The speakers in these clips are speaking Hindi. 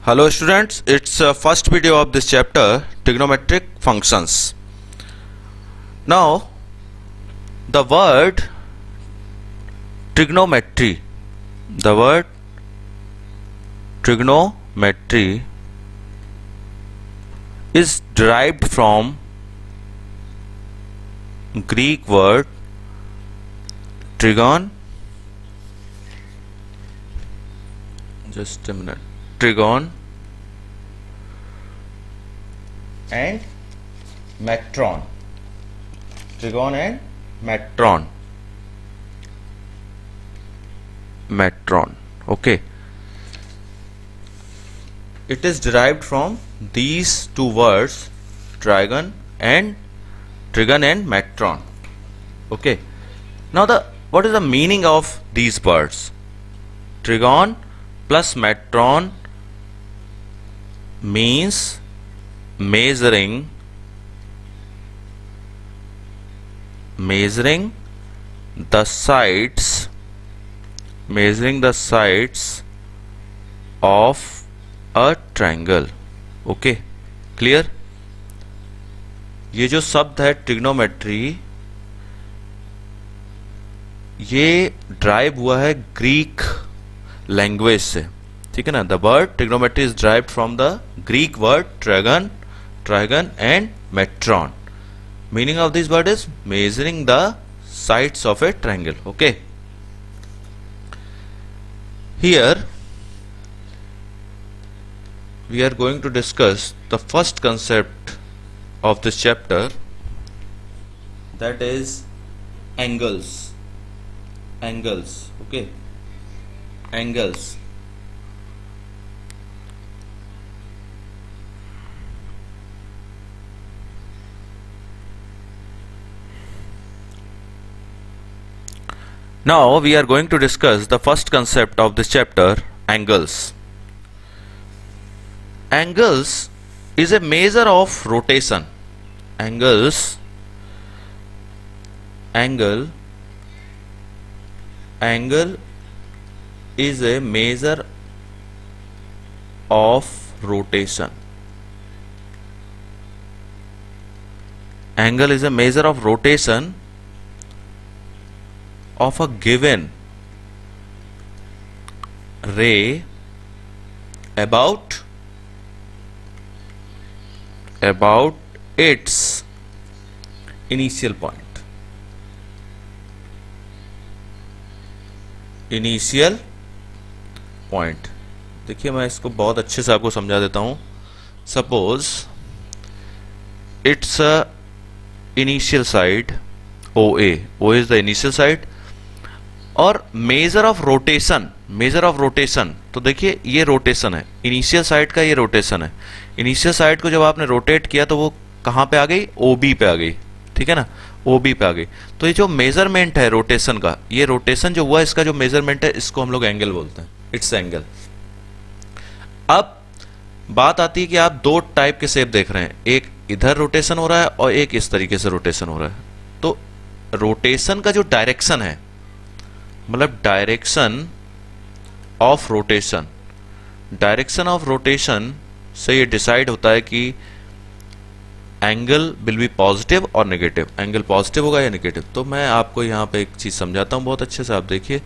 Hello students, it's first video of this chapter, trigonometric functions. Now the word trigonometry is derived from Greek word trigon. Just a minute. Trigon and metron. Trigon and metron. Okay. It is derived from these two words, trigon and metron. Okay. Now what is the meaning of these words? Trigon plus metron means measuring the sides of a triangle. Okay clear. ये जो शब्द है ट्रिग्नोमेट्री, ये ड्राइव हुआ है ग्रीक लैंग्वेज से, ठीक है ना। The word trigonometry is derived from the Greek word trigon and metron. Meaning of this word is measuring the sides of a triangle. Okay, here we are going to discuss the first concept of this chapter, that is angles. Okay, angles. Now we are going to discuss the first concept of this chapter, angles. Angles is a measure of rotation. Angle is a measure of rotation. Angle is a measure of rotation of a given ray about its initial point. देखिए, मैं इसको बहुत अच्छे से आपको समझा देता हूं. Suppose it's a initial side OA. O is the initial side और मेजर ऑफ रोटेशन. तो देखिए, ये रोटेशन है, इनिशियल साइड का ये रोटेशन है. इनिशियल साइड को जब आपने रोटेट किया तो वो कहां पे आ गई? OB पे आ गई, ठीक है ना, OB पे आ गई. तो ये जो मेजरमेंट है रोटेशन का, ये रोटेशन जो हुआ, इसका जो मेजरमेंट है, इसको हम लोग एंगल बोलते हैं. It's angle. अब बात आती है कि आप दो टाइप के शेप देख रहे हैं, एक इधर रोटेशन हो रहा है और एक इस तरीके से रोटेशन हो रहा है. तो रोटेशन का जो डायरेक्शन है, मतलब डायरेक्शन ऑफ रोटेशन से ये डिसाइड होता है कि एंगल विल बी पॉजिटिव और नेगेटिव. एंगल पॉजिटिव होगा या नेगेटिव. तो मैं आपको यहाँ पे एक चीज समझाता हूँ बहुत अच्छे से, आप देखिए.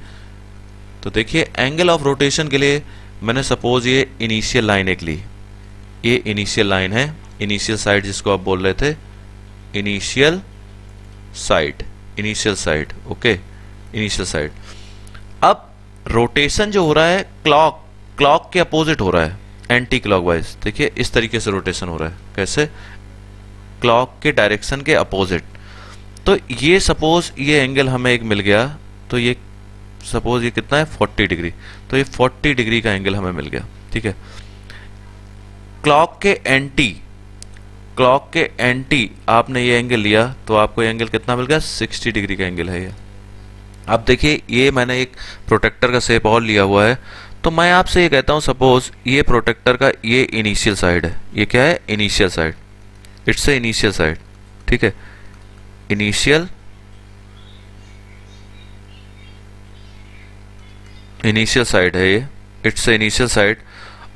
तो देखिए, एंगल ऑफ रोटेशन के लिए मैंने सपोज ये इनिशियल लाइन एक ली. ये इनिशियल लाइन है, इनिशियल साइड जिसको आप बोल रहे थे, initial side. Okay, initial side. अब रोटेशन जो हो रहा है क्लॉक के अपोजिट हो रहा है, एंटी क्लॉकवाइज. देखिए, इस तरीके से रोटेशन हो रहा है. कैसे? क्लॉक के डायरेक्शन के अपोजिट. तो ये सपोज ये एंगल हमें एक मिल गया, तो ये सपोज ये कितना है? 40 डिग्री. तो ये 40 डिग्री का एंगल हमें मिल गया, ठीक है. क्लॉक के एंटी आपने ये एंगल लिया, तो आपको ये एंगल कितना मिल गया? 60 डिग्री का एंगल है ये. अब देखिए, ये मैंने एक प्रोटेक्टर का शेप और लिया हुआ है. तो मैं आपसे ये कहता हूं, सपोज ये प्रोटेक्टर का ये इनिशियल साइड है. ये क्या है? Initial side. It's a initial side, ठीक है. इनिशियल साइड है ये, इट्स ए इनिशियल साइड.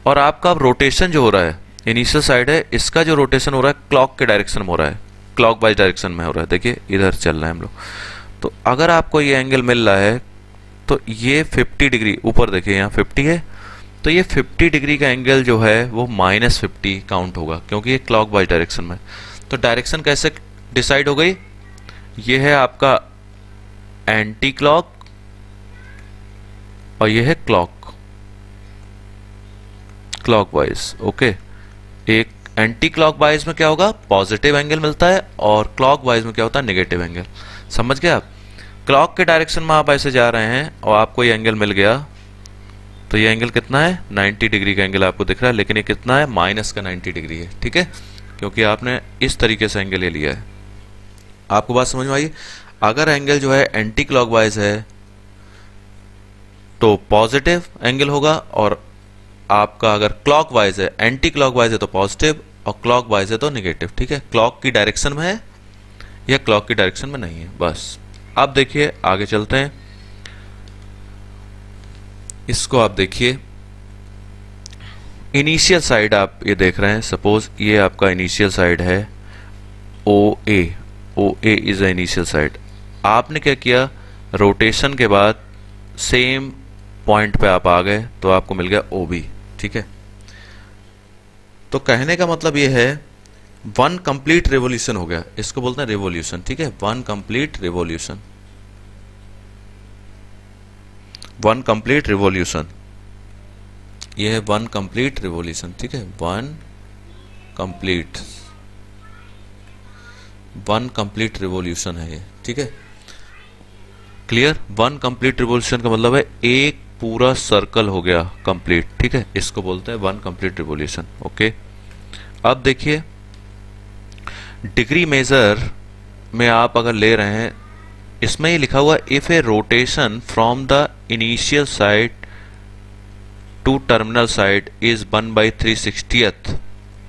और आपका अब रोटेशन जो हो रहा है, इनिशियल साइड है, इसका जो रोटेशन हो रहा है क्लॉक के डायरेक्शन में हो रहा है, क्लॉक वाइज डायरेक्शन में हो रहा है। देखिए इधर चल रहे हैं हम लोग। तो अगर आपको ये एंगल मिल रहा है तो ये 50 डिग्री, ऊपर देखिए यहाँ 50 है, तो ये 50 डिग्री का एंगल जो है वो -50 काउंट होगा, क्योंकि ये क्लॉक वाइज डायरेक्शन में। तो डायरेक्शन कैसे डिसाइड हो गई, ये है आपका एंटी क्लॉक और ये है क्लॉकवाइज। ओके, एक एंटी क्लॉकवाइज में क्या होगा, पॉजिटिव एंगल मिलता है, और क्लॉकवाइज में क्या होता है, नेगेटिव एंगल। समझ गए आप? क्लॉक के डायरेक्शन में आप ऐसे जा रहे हैं और आपको ये एंगल मिल गया, तो ये एंगल कितना है, 90 डिग्री का एंगल आपको दिख रहा है, लेकिन ये कितना है, माइनस का 90 डिग्री है। ठीक है, क्योंकि आपने इस तरीके से एंगल ले लिया है। आपको बात समझ में आई? अगर एंगल जो है एंटी क्लॉकवाइज है तो पॉजिटिव एंगल होगा, और आपका अगर क्लॉकवाइज है, एंटी क्लॉकवाइज है तो पॉजिटिव, और क्लॉकवाइज है तो नेगेटिव। ठीक है, क्लॉक की डायरेक्शन में है या क्लॉक की डायरेक्शन में नहीं है, बस। अब देखिए आगे चलते हैं, इसको आप देखिए, इनिशियल साइड आप ये देख रहे हैं, सपोज ये आपका इनिशियल साइड है ओ ए इज अ इनिशियल साइड। आपने क्या किया, रोटेशन के बाद सेम पॉइंट पे आप आ गए तो आपको मिल गया ओ बी। ठीक है, तो कहने का मतलब ये है वन कंप्लीट रिवॉल्यूशन हो गया, इसको बोलते हैं रिवॉल्यूशन। ठीक है, one complete revolution, one complete revolution, ये है वन कंप्लीट रिवॉल्यूशन। ठीक है, वन कंप्लीट रिवॉल्यूशन है ये। ठीक है, क्लियर? वन कंप्लीट रिवॉल्यूशन का मतलब है एक पूरा सर्कल हो गया कंप्लीट। ठीक है, इसको बोलते हैं वन कंप्लीट रिवॉल्यूशन। ओके, अब देखिए डिग्री मेजर में आप अगर ले रहे हैं, इसमें ये लिखा हुआ if a rotation from the initial side to terminal side is 1/360th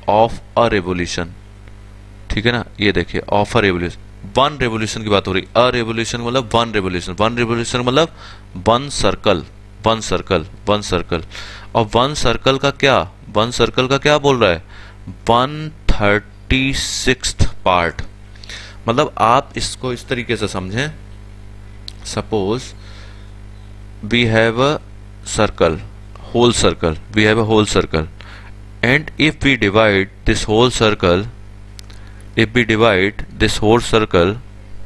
of a revolution. ठीक है ना, ये देखिए of a revolution, one revolution की बात हो रही, अ रेवोल्यूशन मतलब वन रेवोल्यूशन, वन रेवोल्यूशन मतलब one circle, one circle, one circle. और वन सर्कल का क्या, वन सर्कल का क्या बोल रहा है, 1/36th पार्ट। मतलब आप इसको इस तरीके से समझें, suppose we have a circle, whole circle, we have a whole circle, and if we divide this whole circle,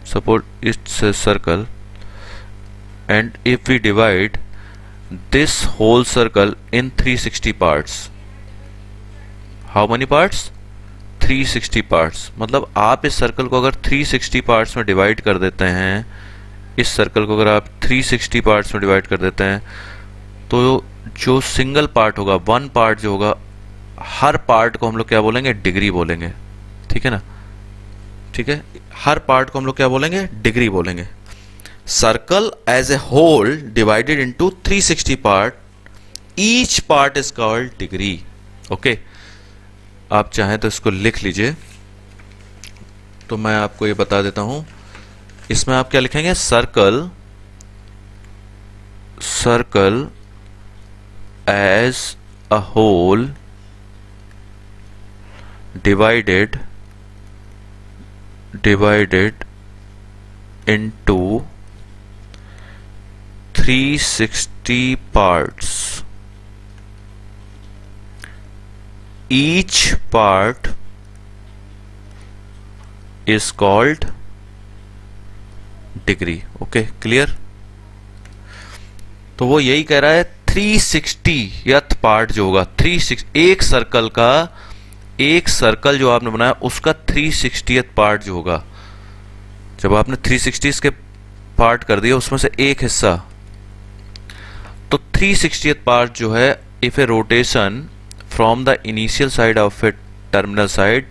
suppose it's a circle, and if we divide this whole circle in 360 parts, how many parts, 360 parts। मतलब आप इस सर्कल को अगर 360 पार्ट्स में डिवाइड कर देते हैं, इस सर्कल को अगर आप 360 पार्ट्स में डिवाइड कर देते हैं, तो जो सिंगल पार्ट होगा, वन पार्ट जो होगा, हर पार्ट को हम लोग क्या बोलेंगे, डिग्री बोलेंगे। ठीक है ना, ठीक है, हर पार्ट को हम लोग क्या बोलेंगे, डिग्री बोलेंगे। Circle as a whole divided into 360 part, each part is called degree. Okay, आप चाहें तो इसको लिख लीजिए, तो मैं आपको ये बता देता हूं। इसमें आप क्या लिखेंगे, circle as a whole divided into 360 parts, each part is called degree। Okay, clear? तो वो यही कह रहा है 360th पार्ट जो होगा, 36, एक सर्कल का, एक सर्कल जो आपने बनाया उसका 360th पार्ट जो होगा, जब आपने 360 के पार्ट कर दिया उसमें से एक हिस्सा, तो 360th पार्ट जो है, if a rotation from the initial side of A terminal side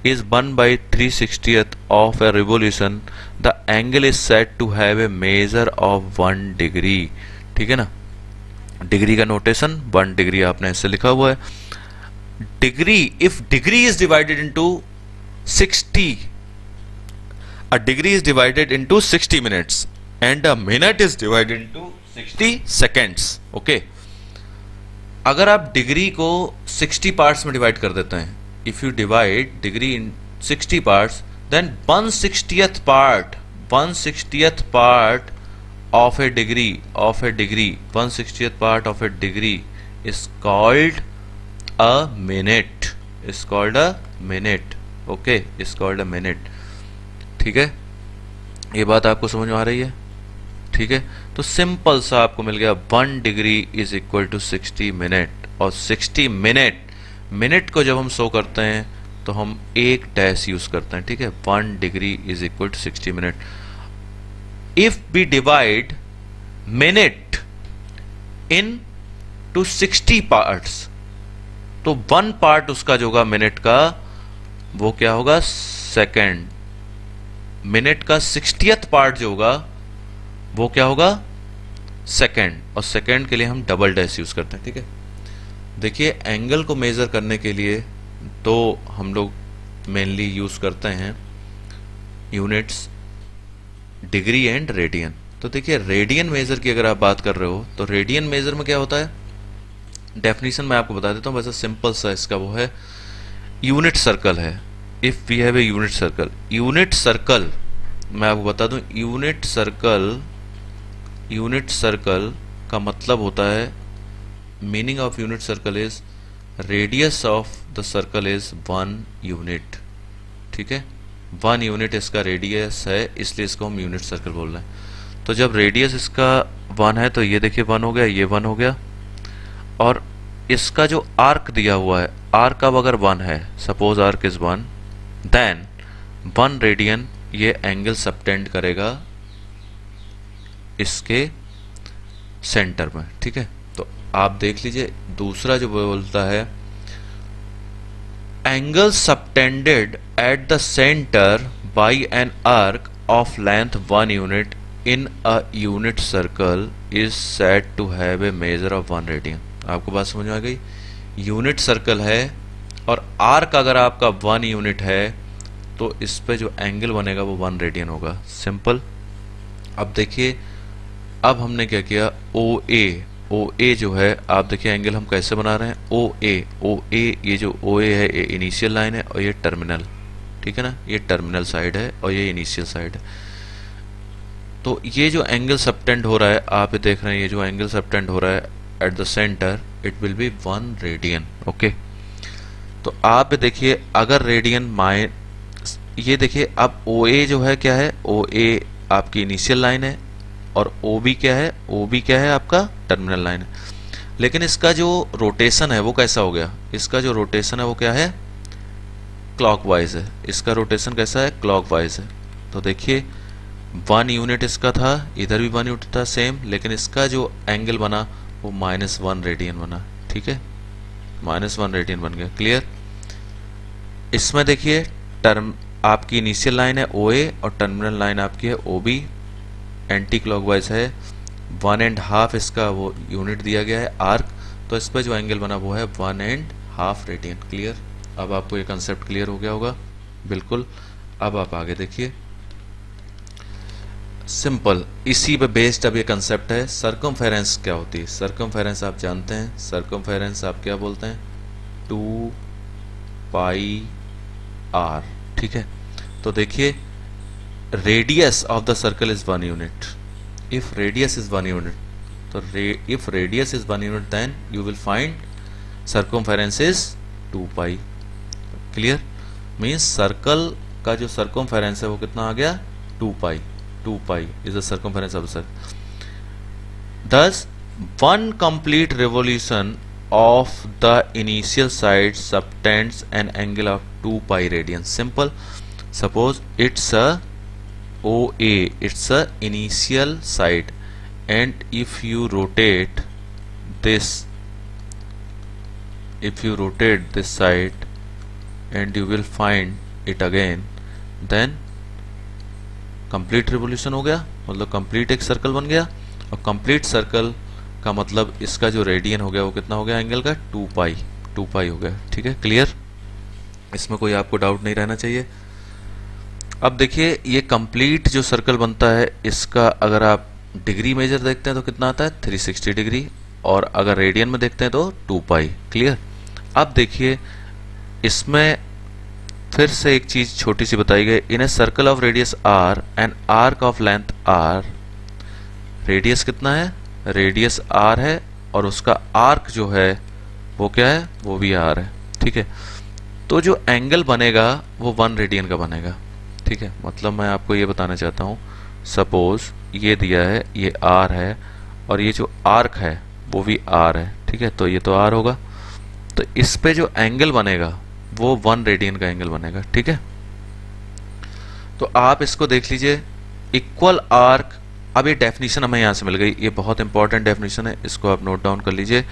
is 1/360th of a revolution, the angle is said to have a measure of 1 degree। ठीक है ना, डिग्री का नोटेशन 1 डिग्री आपने ऐसे लिखा हुआ है। Degree, if degree is divided into 60, a degree is divided into 60 minutes and a minute is divided into 60 seconds। okay, अगर आप डिग्री को 60 पार्ट्स में डिवाइड कर देते हैं, if you divide degree in 60 parts, then 1/60th part, 1/60th part of a degree 1/60th part of a degree is called a minute, is called a minute. Okay, is called a minute. ठीक है, ये बात आपको समझ में आ रही है? ठीक है, तो सिंपल सा आपको मिल गया 1 degree is equal to 60 minute, और 60 मिनट को जब हम शो करते हैं तो हम एक डैश यूज करते हैं। ठीक है, 1 degree is equal to 60 minute. If we divide minute into 60 parts, तो 1 पार्ट उसका जो होगा मिनट का, वो क्या होगा? सेकेंड। मिनट का 60th पार्ट जो होगा वो क्या होगा? सेकेंड। और सेकेंड के लिए हम डबल डैश यूज करते हैं। ठीक है, देखिए एंगल को मेजर करने के लिए तो हम लोग मेनली यूज करते हैं यूनिट्स डिग्री एंड रेडियन। तो देखिए रेडियन मेजर की अगर आप बात कर रहे हो तो रेडियन मेजर में क्या होता है, डेफिनेशन मैं आपको बता देता हूं, वैसे सिंपल सा इसका वो है, यूनिट सर्कल है। If we have a unit circle मैं आपको बता दूं, यूनिट सर्कल का मतलब होता है, meaning of unit circle is radius of the circle is 1 unit. ठीक है, 1 यूनिट इसका रेडियस है, इसलिए इसको हम यूनिट सर्कल बोल रहे हैं। तो जब रेडियस इसका 1 है तो ये देखिए 1 हो गया, ये 1 हो गया, और इसका जो आर्क दिया हुआ है, आर्क अब अगर 1 है, suppose arc is 1, then 1 radian ये एंगल सबटेंड करेगा इसके सेंटर में। ठीक है, तो आप देख लीजिए दूसरा जो बोलता है, angle subtended at the center by an arc of length 1 unit in a unit circle is said to have a measure of 1 radian। आपको बात समझ में आ गई? यूनिट सर्कल है और आर्क अगर आपका 1 यूनिट है तो इस पे जो एंगल बनेगा वो 1 रेडियन होगा। सिंपल। अब देखिए, अब हमने क्या किया, OA जो है, आप देखिए एंगल हम कैसे बना रहे हैं, OA, ये जो OA है ये इनिशियल लाइन है और ये टर्मिनल। ठीक है ना, ये टर्मिनल साइड है और ये इनिशियल साइड है। तो ये जो एंगल सबटेंड हो रहा है, आप ये देख रहे हैं, ये जो एंगल सबटेंड हो रहा है eight the centre, it will B 1 radian. Okay, तो आप देखिए अगर रेडियन ये देखिए अब OA जो है क्या है, OA आपकी इनिशियल लाइन है और OB क्या है आपका टर्मिनल लाइन है। लेकिन इसका जो रोटेशन है वो कैसा हो गया, इसका जो रोटेशन है वो क्या है, क्लॉकवाइज है। इसका रोटेशन कैसा है, क्लॉकवाइज है। तो देखिए 1 यूनिट इसका था, इधर भी 1 यूनिट था सेम, लेकिन इसका जो एंगल बना वो -1 रेडियन बना। ठीक है, -1 रेडियन बन गया। क्लियर। इसमें देखिए टर्म आपकी इनिशियल लाइन है OA और टर्मिनल लाइन आपकी है OB, एंटी क्लॉकवाइज है, 1.5 इसका वो यूनिट दिया गया है आर्क, तो इस पर जो एंगल बना वो है 1.5 रेडियन। क्लियर। अब आपको ये कंसेप्ट क्लियर हो गया होगा, बिल्कुल। अब आप आगे देखिए, सिंपल इसी पे बेस्ड अब ये कंसेप्ट है। सर्कमफेरेंस क्या होती है, सर्कमफेरेंस आप जानते हैं, सर्कमफेरेंस आप क्या बोलते हैं, 2 पाई r। ठीक है, तो देखिए radius of the circle is 1 unit. If radius is 1 unit, तो if radius is 1 unit then you will find circumference is 2 pi. Clear. Means circle का जो सर्कमफेरेंस है वो कितना आ गया, 2 pi. 2 pi is the circumference of the circle. Thus, one complete revolution of the initial side subtends an angle of 2 pi radian. Simple. Suppose it's a OA, it's a initial side, and if you rotate this side and you will find it again, then complete revolution हो गया, मतलब कंप्लीट एक सर्कल बन गया। और कंप्लीट सर्कल का मतलब इसका जो रेडियन हो गया वो कितना हो गया एंगल का, 2 पाई हो गया। ठीक है, क्लियर। इसमें कोई आपको डाउट नहीं रहना चाहिए। अब देखिए ये कंप्लीट जो सर्कल बनता है इसका अगर आप डिग्री मेजर देखते हैं तो कितना आता है, 360 डिग्री। और अगर रेडियन में देखते हैं तो 2 पाई। क्लियर। अब देखिए इसमें फिर से एक चीज छोटी सी बताई गई, in a circle of radius R and arc of length R. Radius कितना है, रेडियस आर है और उसका आर्क जो है वो क्या है, वो भी आर है। ठीक है, तो जो एंगल बनेगा वो 1 रेडियन का बनेगा। ठीक है, मतलब मैं आपको ये बताना चाहता हूँ, सपोज ये दिया है, ये आर है और ये जो आर्क है वो भी आर है। ठीक है, तो ये तो आर होगा, तो इस पे जो एंगल बनेगा वो 1 रेडियन का एंगल बनेगा। ठीक है, तो आप इसको देख लीजिए, इक्वल आर्क। अब ये डेफिनेशन हमें यहां से मिल गई, ये बहुत इंपॉर्टेंट डेफिनेशन है, इसको आप नोट डाउन कर लीजिए।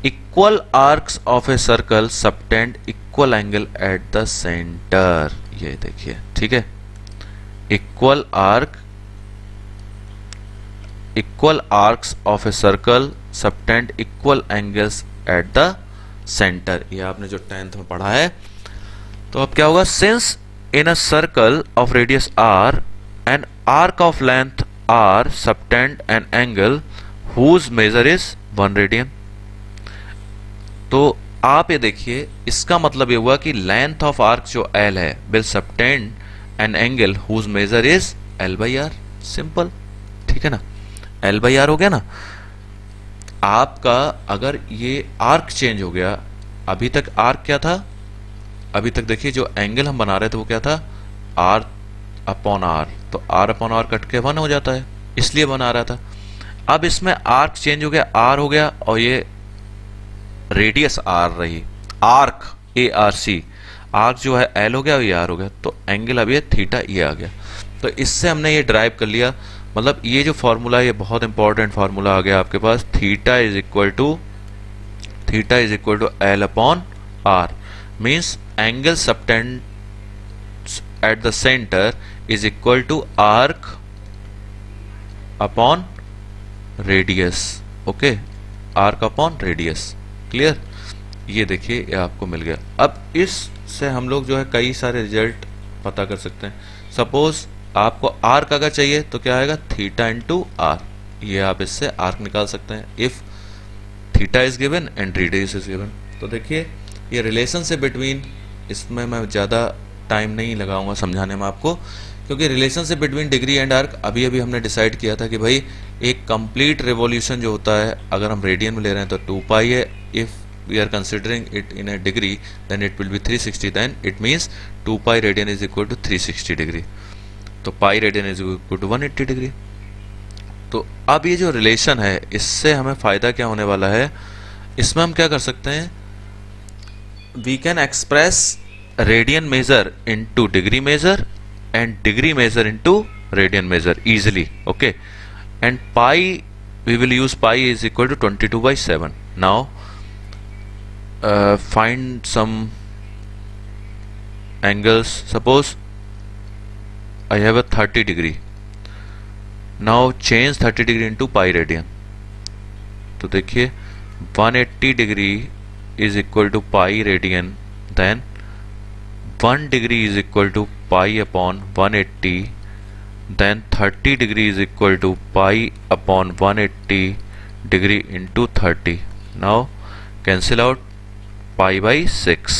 Equal arcs of a circle subtend equal angle eight the centre. ये देखिए, ठीक है, equal arcs of a circle subtend equal angles eight the centre. ये आपने जो 10th में पढ़ा है। तो अब क्या होगा, since in a circle of radius R an arc of length R subtend an angle whose measure is 1 radian. तो आप ये देखिए, इसका मतलब ये हुआ कि लेंथ ऑफ आर्क जो L है will subtend an angle whose measure is L by R. Simple, ठीक है ना, L बाई आर हो गया ना। आपका अगर ये आर्क चेंज हो गया, अभी तक आर्क क्या था, अभी तक देखिए जो एंगल हम बना रहे थे वो क्या था, R अपॉन R, तो R अपॉन R कट के 1 हो जाता है, इसलिए बना रहा था। अब इसमें आर्क चेंज हो गया, R हो गया और ये रेडियस R रही, आर्क ARC, आर्क जो है L हो गया और ये R हो गया, तो एंगल अब ये थीटा ये आ गया। तो इससे हमने ये ड्राइव कर लिया, मतलब ये जो फॉर्मूला है ये बहुत इंपॉर्टेंट फॉर्मूला आ गया आपके पास, theta is equal to L upon R, means angle subtend at the centre is equal to arc upon radius. Okay, arc upon radius. Clear, ये देखिए ये आपको मिल गया। अब इससे हम लोग जो है कई सारे रिजल्ट पता कर सकते हैं। सपोज आपको आर्क अगर चाहिए तो क्या आएगा, थीटा इंटू आर, ये आप इससे आर्क निकाल सकते हैं if theta is given and radius is given. तो देखिए ये रिलेशन से बिटवीन, इसमें मैं ज़्यादा टाइम नहीं लगाऊंगा समझाने में आपको, क्योंकि रिलेशन से बिटवीन डिग्री एंड आर्क अभी अभी हमने डिसाइड किया था कि भाई एक कंप्लीट रिवॉल्यूशन जो होता है अगर हम रेडियन में ले रहे हैं तो 2 पाई है, if we are considering it in a degree then it will be 360, then it means 2 pi radian is equal to 360 degree, तो pi radian is equal to 180 degree. तो अब ये जो रिलेशन है इससे हमें फायदा क्या होने वाला है, इसमें हम क्या कर सकते हैं, we can express radian measure into degree measure and degree measure into radian measure easily. Okay, and pi, we will use pi is equal to 22/7. Now find some angles. Suppose I have a 30 degree. Now change 30 degree into pi radian. तो देखिए 180 degree is equal to pi radian, then 1 degree is equal to pi upon 180, then 30 degree is equal to pi upon 180 degree into 30. Now cancel out pi by 6,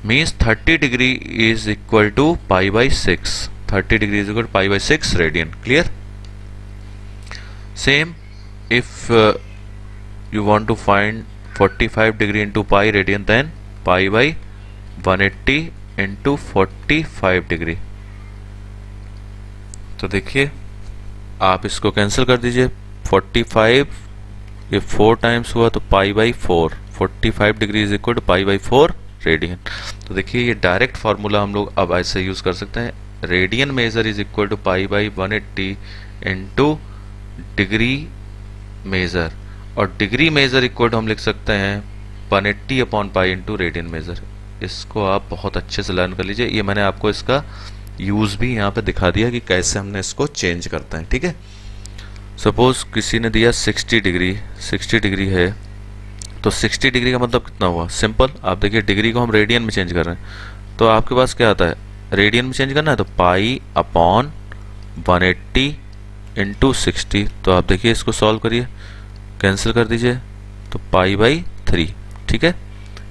means 30 degree is equal to pi by 6, 30 degree is equal to pi by 6 radian. Clear? Same if you want to find 45 degree into pi radian, then pi by 180 into 45 degree. तो देखिए आप इसको कैंसिल कर दीजिए, 45 ये 4 टाइम्स हुआ तो pi by 4, 45 degree is equal to pi by 4 radian. तो देखिए ये डायरेक्ट फार्मूला हम लोग अब ऐसे यूज कर सकते हैं, radian measure is equal to pi by 180 into degree measure, और डिग्री मेजर इक्वल टू हम लिख सकते हैं 180 upon pi into radian measure. इसको आप बहुत अच्छे से लर्न कर लीजिए, ये मैंने आपको इसका यूज भी यहाँ पे दिखा दिया कि कैसे हमने इसको चेंज करते हैं। ठीक है, सपोज किसी ने दिया 60 डिग्री है, तो 60 डिग्री का मतलब कितना हुआ, सिंपल आप देखिए डिग्री को हम रेडियन में चेंज कर रहे हैं, तो आपके पास क्या आता है, रेडियन में चेंज करना है तो पाई अपॉन 180 इंटू 60। तो आप देखिए इसको सॉल्व करिए, कैंसिल कर दीजिए, तो पाई बाई 3। ठीक है,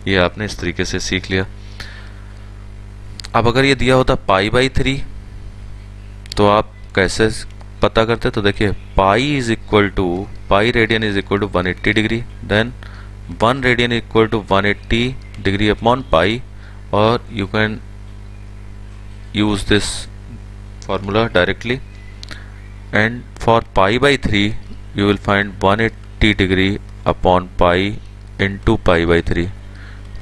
ये आपने इस तरीके से सीख लिया। अब अगर ये दिया होता पाई बाई 3 तो आप कैसे पता करते? तो देखिए pi is equal to, pi radian is equal to 180 degree, then 1 radian equal to 180 degree upon pi, और you can use this formula directly, and for pi by 3 you will find 180 degree upon pi into pi by 3,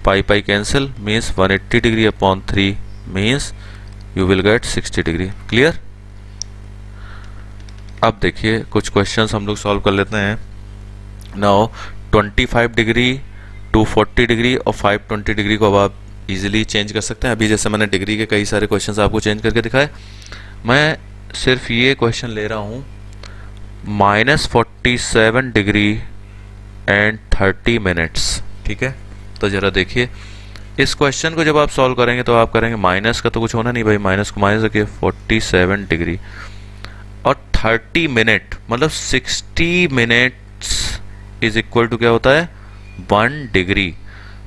pi cancel means 180 degree upon 3 means you will get 60 degree। clear? अब देखिए कुछ क्वेश्चंस हम लोग सॉल्व कर लेते हैं। नाउ 25 डिग्री 240 डिग्री और 520 डिग्री को अब आप इजीली चेंज कर सकते हैं। अभी जैसे मैंने डिग्री के कई सारे क्वेश्चंस आपको चेंज करके दिखाए, मैं सिर्फ ये क्वेश्चन ले रहा हूँ -47 डिग्री एंड 30 मिनट्स। ठीक है, तो जरा देखिए इस क्वेश्चन को जब आप सॉल्व करेंगे तो आप करेंगे माइनस का तो कुछ होना नहीं भाई, माइनस को माइनस रखिए 47 डिग्री और 30 मिनट मतलब 60 मिनट्स इज इक्वल टू क्या होता है 1 डिग्री।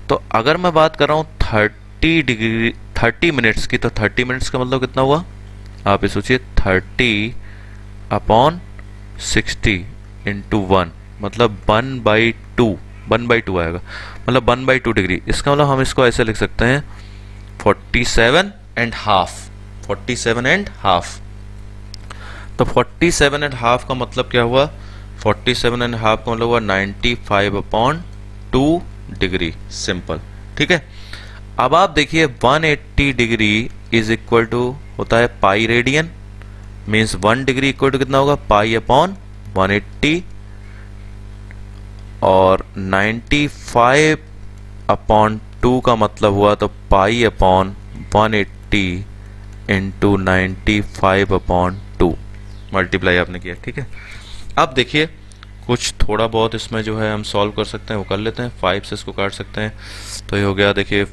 तो अगर मैं बात कर रहा हूँ 30 डिग्री 30 मिनट्स की, तो 30 मिनट्स का मतलब कितना हुआ आप ये सोचिए, 30 अपॉन 60 इंटू 1 मतलब 1/2 आएगा, मतलब 1/2 डिग्री। इसका मतलब हम इसको ऐसे लिख सकते हैं 47 एंड हाफ। तो 47 एंड हाफ का मतलब क्या हुआ, 47 एंड हाफ का मतलब हुआ 95/2 डिग्री, सिंपल। ठीक है, अब आप देखिए 180 डिग्री इज इक्वल टू होता है pi radian, means 1 degree equal to कितना होगा पाई अपॉन 180, और 95/2 का मतलब हुआ तो पाई अपॉन 180 इंटू 95/2 मल्टीप्लाई आपने किया। ठीक है, अब देखिए कुछ थोड़ा बहुत इसमें जो है हम सॉल्व कर सकते हैं वो कर लेते हैं। 5 से इसको काट सकते हैं, तो ये हो गया देखिए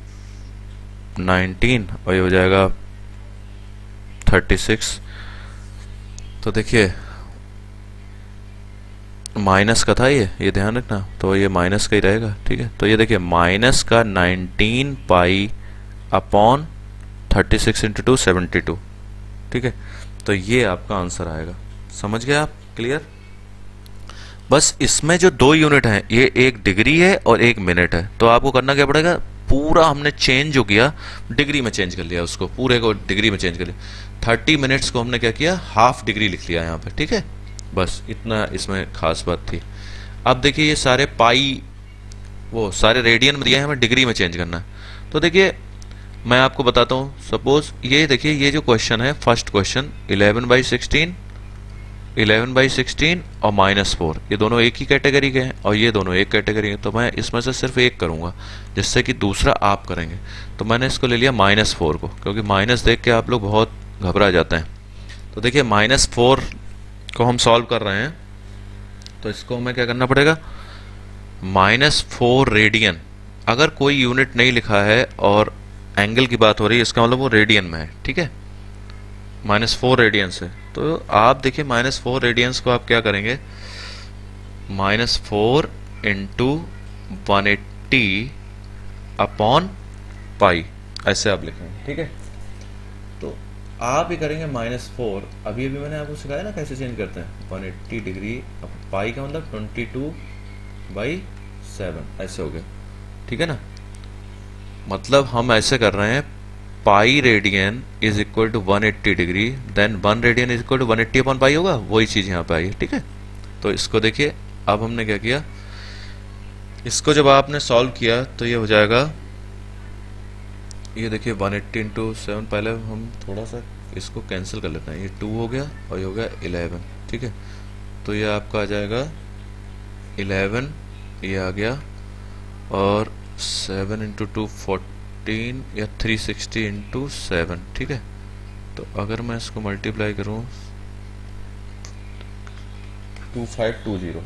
19 और ये हो जाएगा 36। तो देखिए माइनस का था ये ध्यान रखना, तो ये माइनस का ही रहेगा। ठीक है, तो ये देखिए माइनस का 19 पाई अपॉन 36 इंटू 2 72। ठीक है, तो ये आपका आंसर आएगा। समझ गए आप? क्लियर? बस इसमें जो 2 यूनिट हैं, ये एक डिग्री है और एक मिनट है, तो आपको करना क्या पड़ेगा, पूरा हमने चेंज जो किया डिग्री में चेंज कर लिया, उसको पूरे को डिग्री में चेंज कर लिया। 30 मिनट्स को हमने क्या किया, हाफ डिग्री लिख लिया यहाँ पे। ठीक है, बस इतना इसमें खास बात थी। अब देखिए ये सारे पाई वो सारे रेडियन में दिया है, हमें डिग्री में चेंज करना है। तो देखिए मैं आपको बताता हूँ, सपोज ये देखिए ये जो क्वेश्चन है, फर्स्ट क्वेश्चन 11/16 और -4, ये दोनों एक ही कैटेगरी के हैं और ये दोनों एक कैटेगरी हैं, तो मैं इसमें से सिर्फ एक करूंगा जिससे कि दूसरा आप करेंगे। तो मैंने इसको ले लिया -4 को, क्योंकि माइनस देख के आप लोग बहुत घबरा जाते हैं। तो देखिए -4 को हम सॉल्व कर रहे हैं, तो इसको हमें क्या करना पड़ेगा, -4 रेडियन। अगर कोई यूनिट नहीं लिखा है और एंगल की बात हो रही है, इसका मतलब वो रेडियन में है। ठीक है, -4 रेडियंस है, तो आप देखिए -4 रेडियंस को आप क्या करेंगे, -4 इंटू 180 अपॉन पाई, ऐसे आप लिखेंगे। ठीक है, तो आप ही करेंगे -4, अभी मैंने आपको सिखाया ना कैसे चेंज करते हैं, 180 डिग्री पाई का मतलब 22/7 ऐसे हो गया। ठीक है ना, मतलब हम ऐसे कर रहे हैं pi radian is equal to 180 degree, then 1 radian is equal to 180 upon pi होगा, वही चीज यहाँ पे आई है। ठीक है, तो इसको देखिए अब हमने क्या किया, इसको जब आपने सॉल्व किया तो ये हो जाएगा, ये देखिए 180 इंटू 7, पहले हम थोड़ा सा इसको कैंसिल कर लेते हैं, ये 2 हो गया और ये हो गया 11। ठीक है, तो ये आपका आ जाएगा 11, ये आ गया, और 7 इंटू 2 14 या 360 इंटू 7। ठीक है, तो अगर मैं इसको मल्टीप्लाई करूं 2520।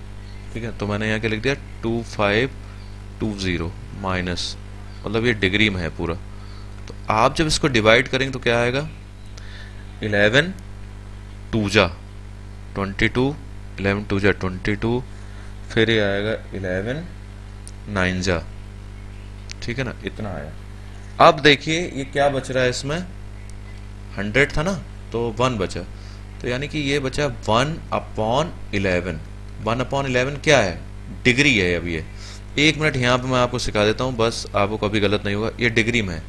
ठीक है, तो मैंने यहाँ क्या लिख दिया 2520 माइनस, मतलब ये डिग्री में है पूरा। तो आप जब इसको डिवाइड करेंगे तो क्या आएगा, 11 2 जा 22, 11 2 जा 22, फिर ये आएगा 11 9 जा, ठीक है ना, इतना आया। अब देखिए ये क्या बच रहा है इसमें, 100 था ना, तो 1 बचा, तो यानी कि ये बचा 1/11। 1/11 क्या है, डिग्री है। अभी ये 1 मिनट यहाँ पे मैं आपको सिखा देता हूँ, बस आपको कभी गलत नहीं होगा। ये डिग्री में है,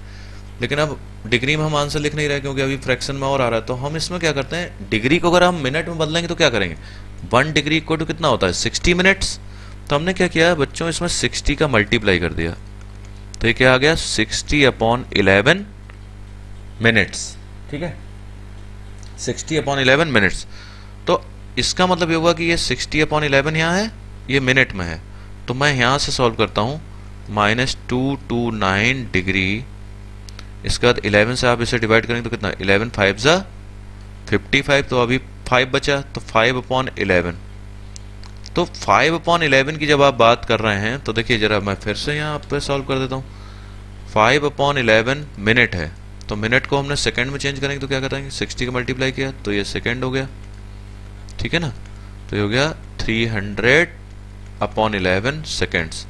लेकिन अब डिग्री में हम आंसर लिख नहीं रहे क्योंकि अभी फ्रैक्शन में और आ रहा है। तो हम इसमें क्या करते हैं, डिग्री को अगर हम मिनट में बदलेंगे तो क्या करेंगे, 1 डिग्री इक्वल टू कितना होता है, 60 मिनट्स। तो हमने क्या किया बच्चों, इसमें 60 का मल्टीप्लाई कर दिया, तो ये क्या आ गया, 60/11 मिनट्स, ठीक है, 60/11 मिनट्स। तो इसका मतलब ये हुआ कि ये 60/11 यहाँ है, ये मिनट में है। तो मैं यहाँ से सॉल्व करता हूँ, -229 डिग्री, इसके बाद 11 से आप इसे डिवाइड करेंगे तो कितना, 11 5 जा 55, तो अभी 5 बचा, तो 5/11। तो 5/11 की जब आप बात कर रहे हैं तो देखिए जरा मैं फिर से यहाँ पे सॉल्व कर देता हूँ। 5/11 मिनट है, तो मिनट को हमने सेकंड में चेंज करेंगे तो क्या करेंगे, 60 का मल्टीप्लाई किया तो ये सेकंड हो गया, ठीक है ना, तो ये हो गया 300/11 सेकेंड्स।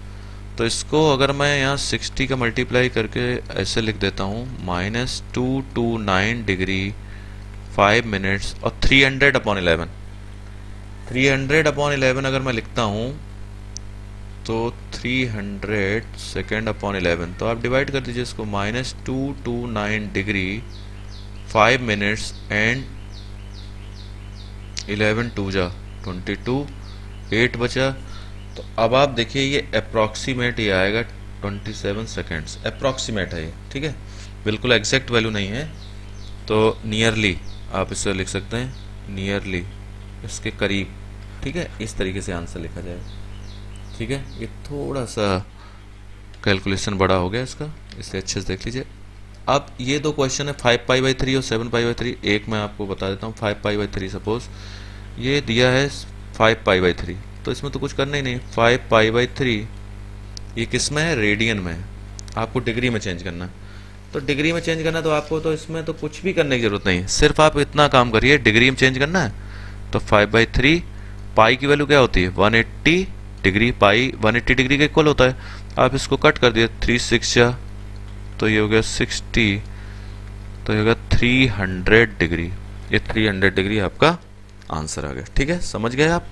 तो इसको अगर मैं यहाँ 60 का मल्टीप्लाई करके ऐसे लिख देता हूँ, -229 डिग्री 5 मिनट्स और 300/11। 300/11 अगर मैं लिखता हूँ तो 300 सेकेंड/11, तो आप डिवाइड कर दीजिए इसको, -229 डिग्री 5 मिनट्स एंड 11 2 जा 22, 8 बचा। तो अब आप देखिए ये अप्रॉक्सीमेट ये आएगा 27 सेकेंड्स, अप्रॉक्सीमेट है ये, ठीक है, बिल्कुल एग्जैक्ट वैल्यू नहीं है, तो नियरली आप इसे लिख सकते हैं, नियरली इसके करीब, ठीक है, इस तरीके से आंसर लिखा जाएगा, ठीक है। ये थोड़ा सा कैलकुलेशन बड़ा हो गया इसका, इसे अच्छे से देख लीजिए। अब ये दो क्वेश्चन है 5π/3 और 7π/3। एक मैं आपको बता देता हूँ 5π/3, सपोज ये दिया है 5π/3, तो इसमें तो कुछ करना ही नहीं। 5π/3 ये किस में है, रेडियन में है, आपको डिग्री में चेंज करना है। तो डिग्री में चेंज करना है तो आपको तो इसमें तो कुछ भी करने की जरूरत नहीं है, सिर्फ आप इतना काम करिए, डिग्री में चेंज करना है। तो 5/3 पाई की वैल्यू क्या होती है, 180 डिग्री, पाई 180 डिग्री का इक्वल होता है। आप इसको कट कर दिए, 3 6 जा, तो ये हो गया 60, तो ये हो गया 300 डिग्री। ये 300 डिग्री आपका आंसर आ गया, ठीक है, समझ गए आप।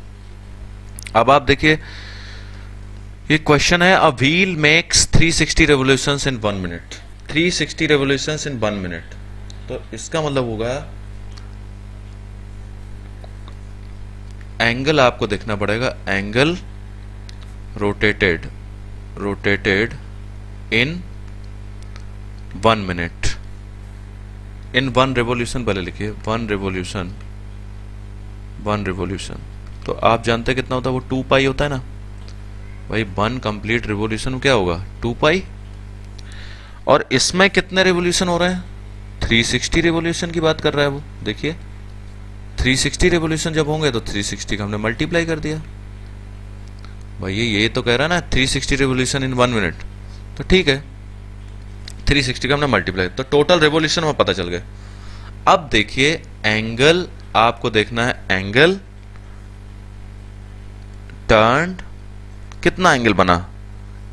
अब आप देखिए ये क्वेश्चन है, a wheel makes 360 revolutions in 1 minute. 360 revolutions in 1 minute, तो इसका मतलब होगा एंगल आपको देखना पड़ेगा, एंगल रोटेटेड इन 1 मिनट, इन 1 रेवोल्यूशन, पहले लिखिए 1 रेवोल्यूशन। तो आप जानते हैं कितना होता है, वो 2 पाई होता है ना भाई, 1 कंप्लीट रेवोल्यूशन क्या होगा, 2 पाई। और इसमें कितने रेवोल्यूशन हो रहे हैं, 360 रेवोल्यूशन की बात कर रहा है वो, देखिए 360 रेवोल्यूशन जब होंगे तो 360 का हमने मल्टीप्लाई कर दिया भाई, ये तो कह रहा है ना 360 रेवोल्यूशन इन 1 मिनट, तो ठीक है 360 का हमने मल्टीप्लाई, तो टोटल रेवोल्यूशन में पता चल गया। अब देखिए एंगल आपको देखना है, एंगल टर्न कितना एंगल बना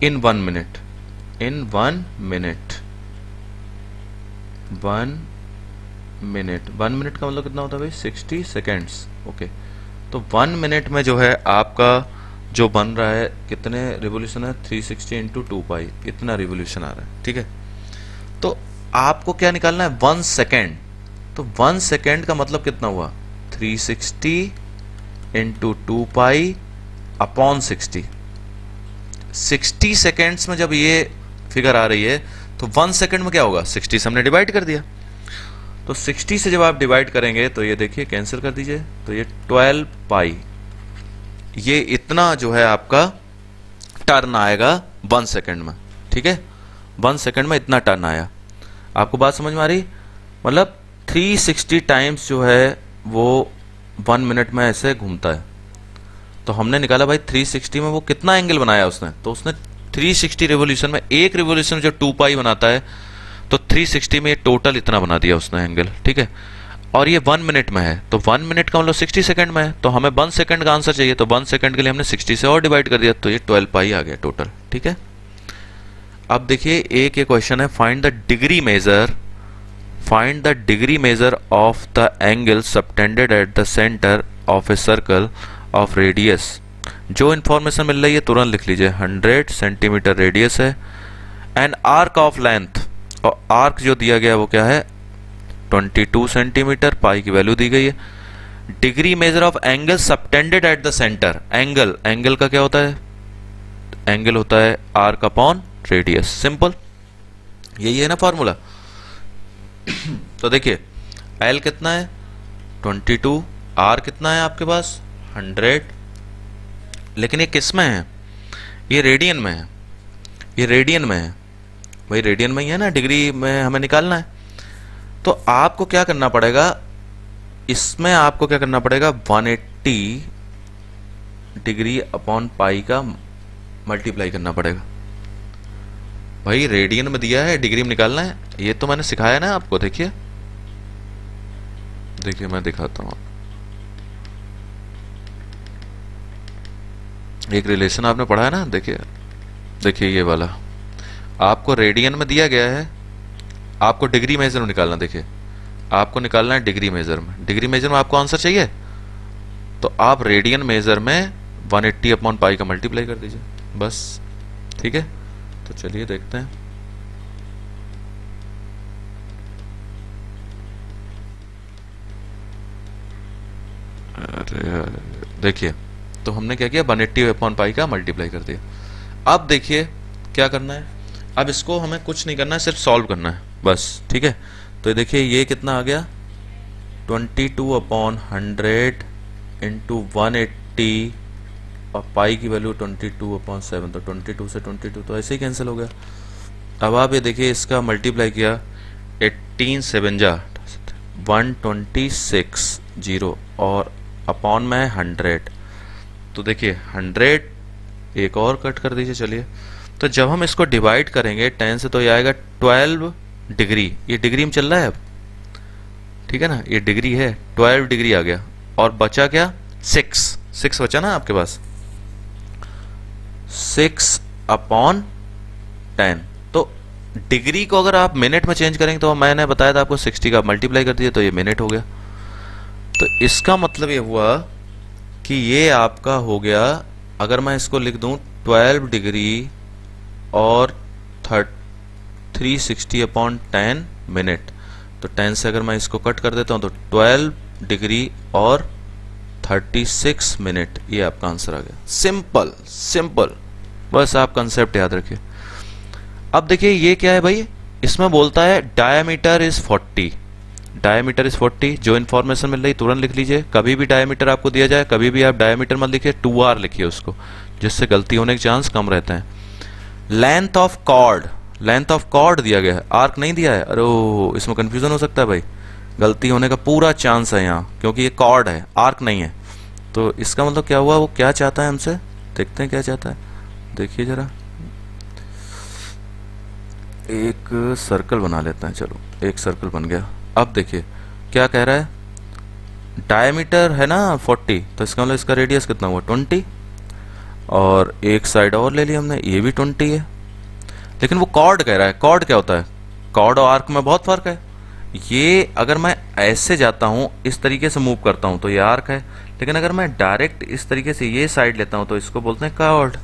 इन 1 मिनट, इन 1 मिनट, 1 मिनट, 1 मिनट का मतलब कितना होता है भाई, 60 सेकेंड्स, ओके। तो 1 मिनट में जो है आपका जो बन रहा है, कितने रिवोल्यूशन है, 360 इंटू 2 पाई, इतना रिवोल्यूशन आ रहा है, ठीक है। तो आपको क्या निकालना है, 1 सेकेंड, तो 1 सेकेंड का मतलब कितना हुआ, 360 इंटू 2 पाई अपॉन 60। 60 सेकेंड्स में जब ये फिगर आ रही है तो 1 सेकेंड में क्या होगा, 60 से हमने डिवाइड कर दिया, तो 60 से जब आप डिवाइड करेंगे तो ये देखिए कैंसिल कर दीजिए, तो ये 12 पाई, ये इतना जो है आपका टर्न आएगा 1 सेकेंड में, ठीक है, 1 सेकेंड में इतना टर्न आया। आपको बात समझ में आ रही, मतलब 360 टाइम्स जो है वो 1 मिनट में ऐसे घूमता है। तो हमने निकाला भाई 360 में वो कितना एंगल बनाया उसने, तो उसने 360 रेवोल्यूशन में, एक रेवोल्यूशन जो 2 पाई बनाता है, तो 360 में टोटल इतना बना दिया उसने एंगल, ठीक है। और ये 1 मिनट में है, तो 1 मिनट का मतलब 60 सेकंड में है, तो हमें 1 सेकंड का आंसर चाहिए, तो 1 सेकंड के लिए हमने 60 से और डिवाइड कर दिया, तो ये 12 पाई आ गया टोटल। ठीक है, अब देखिए एक ये क्वेश्चन है, find the degree measure of the angle subtended at the centre of A circle of radius. जो इंफॉर्मेशन मिल रही है तुरंत लिख लीजिए। 100 सेंटीमीटर रेडियस है, एंड आर्क ऑफ लेंथ, और आर्क जो दिया गया है वो क्या है 22 सेंटीमीटर, पाई की वैल्यू दी गई है। Degree measure of angle subtended at the centre, angle का क्या होता है, एंगल होता है आर्क अपॉन रेडियस, सिंपल, यही है ना फॉर्मूला। तो देखिए एल कितना है 22, आर कितना है आपके पास 100, लेकिन ये किस में है, ये रेडियन में है, ये रेडियन में है भाई, रेडियन में ही है ना, डिग्री में हमें निकालना है। तो आपको क्या करना पड़ेगा, इसमें आपको क्या करना पड़ेगा 180 डिग्री अपॉन पाई का मल्टीप्लाई करना पड़ेगा। भाई रेडियन में दिया है, डिग्री में निकालना है, ये तो मैंने सिखाया ना आपको। देखिए देखिए मैं दिखाता हूं, एक रिलेशन आपने पढ़ा है ना, देखिए देखिए ये वाला आपको रेडियन में दिया गया है, आपको डिग्री मेजर में निकालना। देखिए आपको निकालना है डिग्री मेजर में, डिग्री मेजर में आपको आंसर चाहिए, तो आप रेडियन मेजर में 180 अपॉन पाई का मल्टीप्लाई कर दीजिए बस। ठीक है, तो चलिए देखते हैं। अरे देखिए, तो हमने क्या किया 180 अपॉन पाई का मल्टीप्लाई कर दिया। अब देखिए क्या करना है, अब इसको हमें कुछ नहीं करना है, सिर्फ सॉल्व करना है बस। ठीक है, तो देखिए ये कितना आ गया 22 अपॉन 100 इंटू 180, और पाई की वैल्यू 22 अपॉन 7, तो 22 से 22 तो ऐसे ही कैंसिल हो गया। अब आप ये देखिए इसका मल्टीप्लाई किया 18 7 जा 126 0, और अपॉन में 100, तो देखिए 100 एक और कट कर दीजिए। चलिए, तो जब हम इसको डिवाइड करेंगे 10 से, तो ये आएगा 12 डिग्री, ये डिग्री में चल रहा है अब, ठीक है ना, ये डिग्री है, 12 डिग्री आ गया, और बचा क्या 6 बचा ना आपके पास, 6 अपॉन 10। तो डिग्री को अगर आप मिनट में चेंज करेंगे, तो मैंने बताया था आपको 60 का मल्टीप्लाई कर दिया, तो ये मिनट हो गया। तो इसका मतलब ये हुआ कि ये आपका हो गया, अगर मैं इसको लिख दूं 12 डिग्री और 360 अपॉन 10 मिनट, तो 10 से अगर मैं इसको कट कर देता हूं तो 12 डिग्री और 36 मिनट, ये आपका आंसर आ गया। सिंपल सिंपल, बस आप कंसेप्ट याद रखिए। अब देखिए ये क्या है भाई, इसमें बोलता है डायमीटर इज 40, डायमीटर इज 40, जो इन्फॉर्मेशन मिल रही तुरंत लिख लीजिए। कभी भी डायमीटर आपको दिया जाए, कभी भी आप डायमीटर मत लिखिए, 2r लिखिए उसको, जिससे गलती होने के चांस कम रहते हैं। Length of chord, length of chord दिया गया है, आर्क नहीं दिया है। अरे इसमें कंफ्यूजन हो सकता है भाई, गलती होने का पूरा चांस है यहाँ, क्योंकि ये कॉर्ड है, आर्क नहीं है। तो इसका मतलब क्या हुआ, वो क्या चाहता है हमसे, देखते हैं क्या चाहता है। देखिए जरा, एक सर्कल बना लेते हैं, चलो एक सर्कल बन गया। अब देखिए क्या कह रहा है, डायमीटर है ना 40, तो इसका मतलब इसका रेडियस कितना हुआ 20, और एक साइड और ले लिया हमने, ये भी 20 है। लेकिन वो कॉर्ड कह रहा है, कॉर्ड क्या होता है, कॉर्ड और आर्क में बहुत फर्क है। ये अगर मैं ऐसे जाता हूँ, इस तरीके से मूव करता हूँ, तो ये आर्क है, लेकिन अगर मैं डायरेक्ट इस तरीके से ये साइड लेता हूँ, तो इसको बोलते हैं कॉर्ड।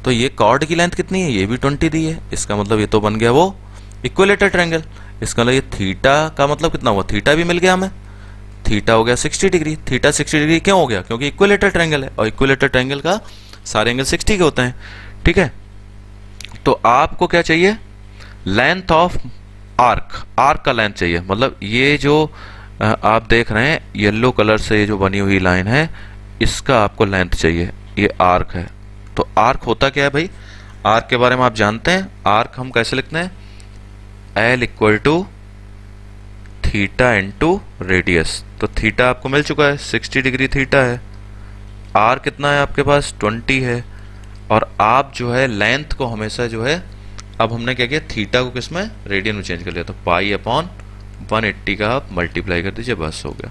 तो ये कॉर्ड की लेंथ कितनी है, ये भी 20 दी है, इसका मतलब ये तो बन गया वो इक्विलेटर ट्रायंगल। इसका मतलब ये थीटा का मतलब कितना हुआ, थीटा भी मिल गया हमें, थीटा हो गया 60 डिग्री। थीटा 60 डिग्री क्यों हो गया, क्योंकि इक्विलेटर ट्रायंगल है, और इक्विलेटर ट्रायंगल का सारे एंगल 60 के होते हैं। ठीक है, तो आपको क्या चाहिए, लेंथ ऑफ आर्क, आर्क का लेंथ चाहिए। मतलब ये जो आप देख रहे हैं येलो कलर से ये जो बनी हुई लाइन है, इसका आपको लेंथ चाहिए, ये आर्क है। तो आर्क होता क्या है भाई, आर्क के बारे में आप जानते हैं, आर्क हम कैसे लिखते हैं, L equal to theta into radius. तो थीटा आपको मिल चुका है, 60 डिग्री थीटा है, आर कितना है आपके पास 20 है, और आप जो है लेंथ को हमेशा जो है, अब हमने क्या किया थीटा को किसमें रेडियन में चेंज कर लिया, तो पाई अपॉन 180 का आप मल्टीप्लाई कर दीजिए, बस हो गया।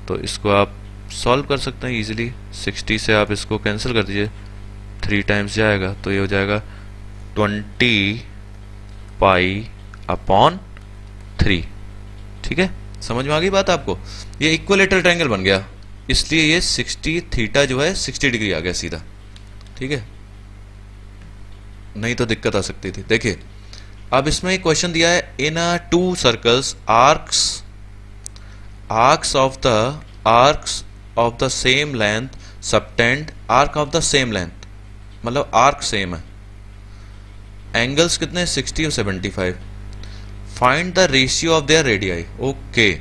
तो इसको आप सॉल्व कर सकते हैं इजीली। 60 से आप इसको कैंसिल कर दीजिए, 3 टाइम्स जाएगा तो ये हो जाएगा 20 पाई अपॉन 3। ठीक है, समझ में आ गई बात आपको? ये इक्विलेटरल ट्रायंगल बन गया, इसलिए ये 60 थीटा जो है 60 डिग्री आ गया सीधा। ठीक है, नहीं तो दिक्कत आ सकती थी। देखिए अब इसमें एक क्वेश्चन दिया है, इन अ 2 circles arcs of the same length subtend arc of the same length, मतलब आर्क सेम है, एंगल्स कितने 60 और 75, find the ratio of their radii. Okay,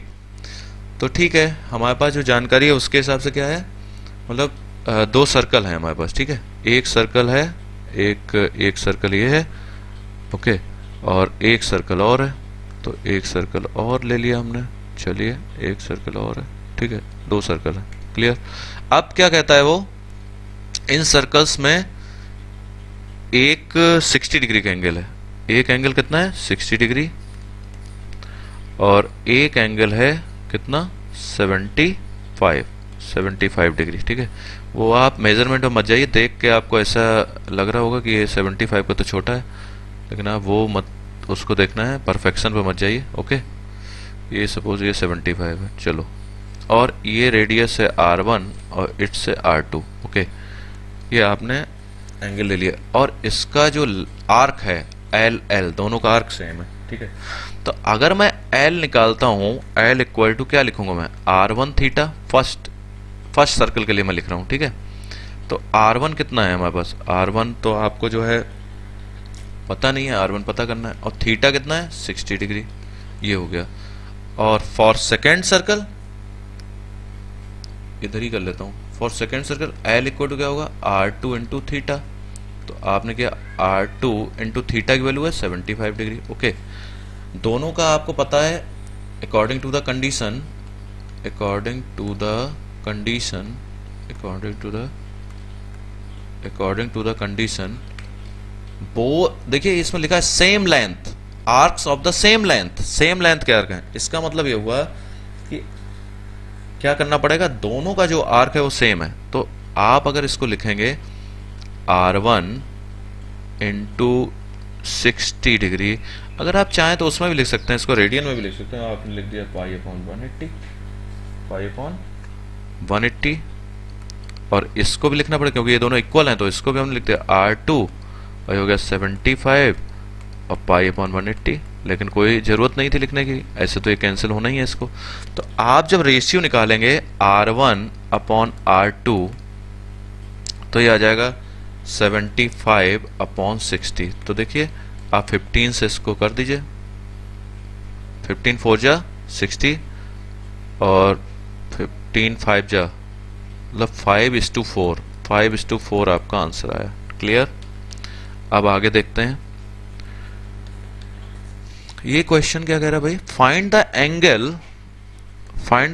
तो ठीक है, हमारे पास जो जानकारी है उसके हिसाब से क्या है, मतलब 2 सर्कल है हमारे पास। ठीक है, एक सर्कल है, एक सर्कल ये है, ओके, और एक सर्कल और है, तो एक सर्कल और ले लिया हमने। चलिए एक सर्कल और है, ठीक है, 2 सर्कल है, क्लियर। अब क्या कहता है वो, इन सर्कल्स में एक 60 डिग्री का एंगल है, एक एंगल कितना है 60 डिग्री, और एक एंगल है कितना 75 डिग्री। ठीक है, वो आप मेजरमेंट में मत जाइए, देख के आपको ऐसा लग रहा होगा कि ये 75 का तो छोटा है, लेकिन आप वो मत उसको देखना है, परफेक्शन पे मत जाइए। ओके, ये सपोज ये 75 है, चलो, और ये रेडियस है R1 और इट्स है R2। ओके, ये आपने एंगल ले लिया, और इसका जो आर्क है L दोनों का आर्क सेम है। ठीक है, तो अगर मैं L निकालता हूं, L इक्वल टू क्या लिखूंगा मैं, R1 थीटा, फर्स्ट सर्कल के लिए मैं लिख रहा हूं। ठीक है, तो R1 कितना है हमारे पास, R1 तो आपको जो है पता नहीं है, R1 पता करना है, और थीटा कितना है 60 डिग्री, ये हो गया। और फॉर सेकेंड सर्कल इधर ही कर लेता हूं, for second circle L equal to क्या होगा R2 इंटू थीटा, तो आपने क्या R2 इंटू थीटा की वैल्यू है 75 डिग्री। ओके, दोनों का आपको पता है अकॉर्डिंग टू द कंडीशन, वो देखिए इसमें लिखा है same length, arcs of the same length, same length के आर्क हैं। इसका मतलब ये हुआ कि क्या करना पड़ेगा, दोनों का जो आर्क है वो सेम है। तो आप अगर इसको लिखेंगे R1 इंटू 60 डिग्री, अगर आप चाहें तो उसमें भी लिख सकते हैं, इसको रेडियन में भी लिख सकते हैं। आपने लिख दिया पाई अपॉन 180, और इसको भी लिखना पड़ेगा क्योंकि ये दोनों इक्वल हैं, तो इसको भी हमने लिख दिया R2 और हो गया 75 और पाई अपॉन 180, लेकिन कोई ज़रूरत नहीं थी लिखने की, ऐसे तो ये कैंसिल होना ही है इसको। तो आप जब रेशियो निकालेंगे R1 अपॉन R2, तो ये आ जाएगा 75 अपॉन 60। तो देखिए आप 15 से इसको कर दीजिए, 15 4 जा 60 और 15 5 जा मतलब 5:4, 5:4 आपका आंसर आया। क्लियर, अब आगे देखते हैं। ये क्वेश्चन क्या कह रहा है भाई, find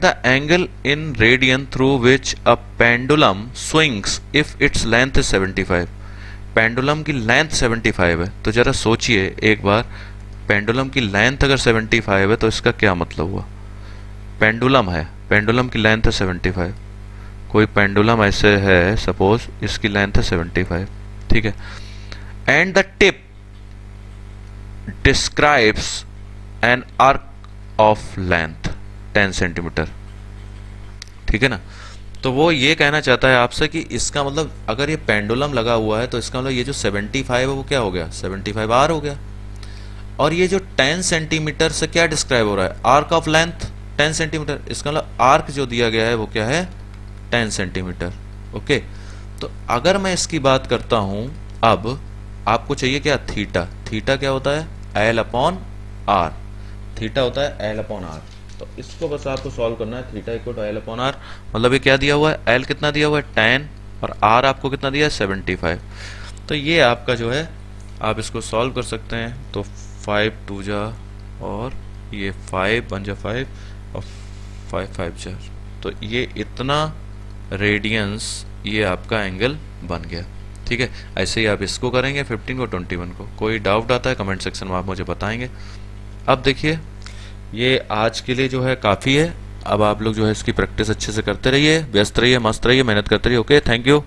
the angle in radian through which a pendulum swings if its length is 75। Pendulum की लेंथ 75 है, तो जरा सोचिए एक बार, पेंडुलम की लेंथ अगर 75 है तो इसका क्या मतलब हुआ। पेंडुलम है, पेंडुलम की लेंथ है 75, कोई पेंडुलम ऐसे है सपोज, इसकी लेंथ है 75, ठीक है, and the tip describes N arc of length 10 centimetre, ठीक है ना। तो वो ये कहना चाहता है आपसे कि इसका मतलब अगर ये पेंडुलम लगा हुआ है तो इसका मतलब ये जो 75 है वो क्या हो गया, 75 आर हो गया, और ये जो 10 सेंटीमीटर से क्या डिस्क्राइब हो रहा है, आर्क ऑफ लेंथ 10 सेंटीमीटर, इसका मतलब आर्क जो दिया गया है वो क्या है 10 सेंटीमीटर। ओके, तो अगर मैं इसकी बात करता हूं, अब आपको चाहिए क्या, थीटा। थीटा क्या होता है, एल अपॉन आर, थीटा होता है एल अपॉन आर। तो इसको बस आपको सॉल्व करना है, theta equal to L upon R, मतलब ये क्या दिया हुआ है, एल कितना दिया हुआ है 10 और आर आपको कितना दिया है 75। तो ये आपका जो है आप इसको सॉल्व कर सकते हैं। तो 5 2 जा और ये 5 1 जा 5 और 5 5 जा, तो ये इतना रेडियंस ये आपका एंगल बन गया। ठीक है, ऐसे ही आप इसको करेंगे 15 को 21 को। कोई डाउट आता है कमेंट सेक्शन में आप मुझे बताएंगे। अब देखिए ये आज के लिए जो है काफ़ी है। अब आप लोग जो है इसकी प्रैक्टिस अच्छे से करते रहिए, व्यस्त रहिए, मस्त रहिए, मेहनत करते रहिए। Okay, thank you.